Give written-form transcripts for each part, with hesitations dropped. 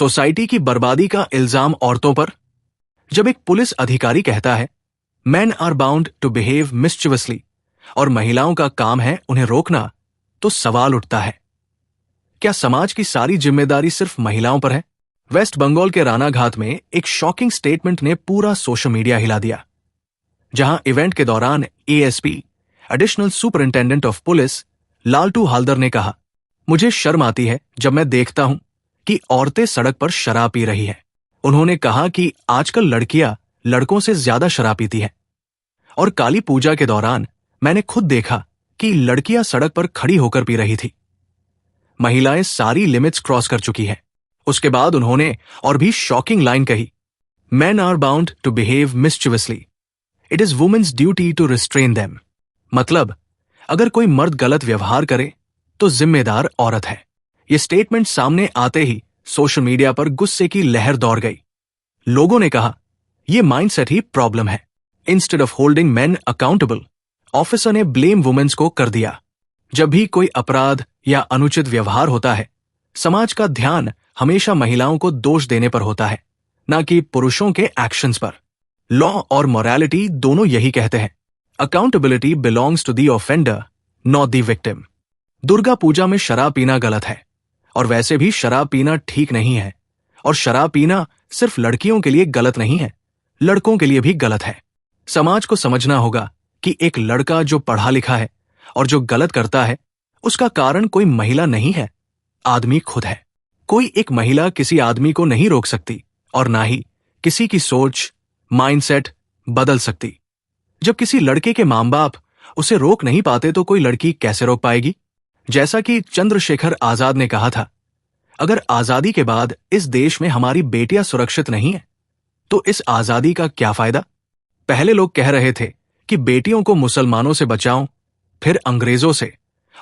Society की बर्बादी का इल्जाम औरतों पर। जब एक पुलिस अधिकारी कहता है men are bound to behave mischievously और महिलाओं का काम है उन्हें रोकना, तो सवाल उठता है, क्या समाज की सारी जिम्मेदारी सिर्फ महिलाओं पर है? वेस्ट बंगाल के रानाघाट में एक शॉकिंग स्टेटमेंट ने पूरा सोशल मीडिया हिला दिया, जहां इवेंट के दौरान ASP additional superintendent of police Laltu Haldar ने कहा, मुझे शर्म आती है जब मैं देखता हूं कि औरतें सड़क पर शराब पी रही हैं। उन्होंने कहा कि आजकल लड़कियां लड़कों से ज्यादा शराब पीती हैं और काली पूजा के दौरान मैंने खुद देखा कि लड़कियां सड़क पर खड़ी होकर पी रही थी। महिलाएं सारी लिमिट्स क्रॉस कर चुकी हैं। उसके बाद उन्होंने और भी शॉकिंग लाइन कही, men are bound to behave mischievously, it is women's duty to restrain them. मतलब अगर कोई मर्द गलत व्यवहार करे तो जिम्मेदार औरत है। यह स्टेटमेंट सामने आते ही सोशल मीडिया पर गुस्से की लहर दौड़ गई। लोगों ने कहा, यह माइंडसेट ही प्रॉब्लम है। Instead of holding main accountable, officer ने ब्लेम वुमेन्स को कर दिया। जब भी कोई अपराध या अनुचित व्यवहार होता है, समाज का ध्यान हमेशा महिलाओं को दोष देने पर होता है, न कि पुरुषों के एक्शंस पर। लॉ और मोरालिटी दोनों यही कहते हैं, accountability belongs to the offender not the victim. Durga Puja में शराब पीना गलत है, और वैसे भी शराब पीना ठीक नहीं है। और शराब पीना सिर्फ लड़कियों के लिए गलत नहीं है, लड़कों के लिए भी गलत है। समाज को समझना होगा कि एक लड़का जो पढ़ा लिखा है और जो गलत करता है, उसका कारण कोई महिला नहीं है, आदमी खुद है। कोई एक महिला किसी आदमी को नहीं रोक सकती और ना ही किसी की सोच, माइंडसेट बदल सकती। जब किसी लड़के के मां बाप उसे रोक नहीं पाते तो कोई लड़की कैसे रोक पाएगी? जैसा कि चंद्रशेखर आजाद ने कहा था, अगर आजादी के बाद इस देश में हमारी बेटियां सुरक्षित नहीं है तो इस आजादी का क्या फायदा? पहले लोग कह रहे थे कि बेटियों को मुसलमानों से बचाओ, फिर अंग्रेजों से,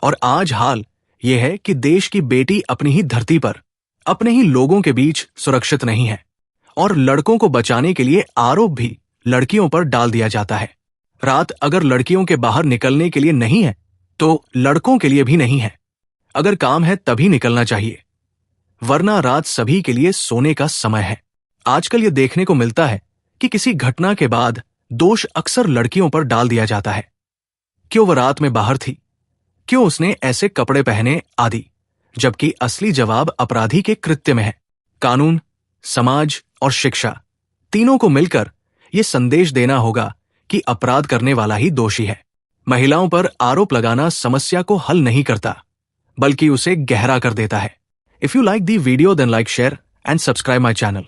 और आज हाल यह है कि देश की बेटी अपनी ही धरती पर, अपने ही लोगों के बीच सुरक्षित नहीं है। और लड़कों को बचाने के लिए आरोप भी लड़कियों पर डाल दिया जाता है। रात अगर लड़कियों के बाहर निकलने के लिए नहीं है तो लड़कों के लिए भी नहीं है। अगर काम है तभी निकलना चाहिए, वरना रात सभी के लिए सोने का समय है। आजकल यह देखने को मिलता है कि किसी घटना के बाद दोष अक्सर लड़कियों पर डाल दिया जाता है। क्यों वह रात में बाहर थी, क्यों उसने ऐसे कपड़े पहने आदि, जबकि असली जवाब अपराधी के कृत्य में है। कानून, समाज और शिक्षा तीनों को मिलकर यह संदेश देना होगा कि अपराध करने वाला ही दोषी है। महिलाओं पर आरोप लगाना समस्या को हल नहीं करता, बल्कि उसे गहरा कर देता है। If you like the video then like, share and subscribe my channel.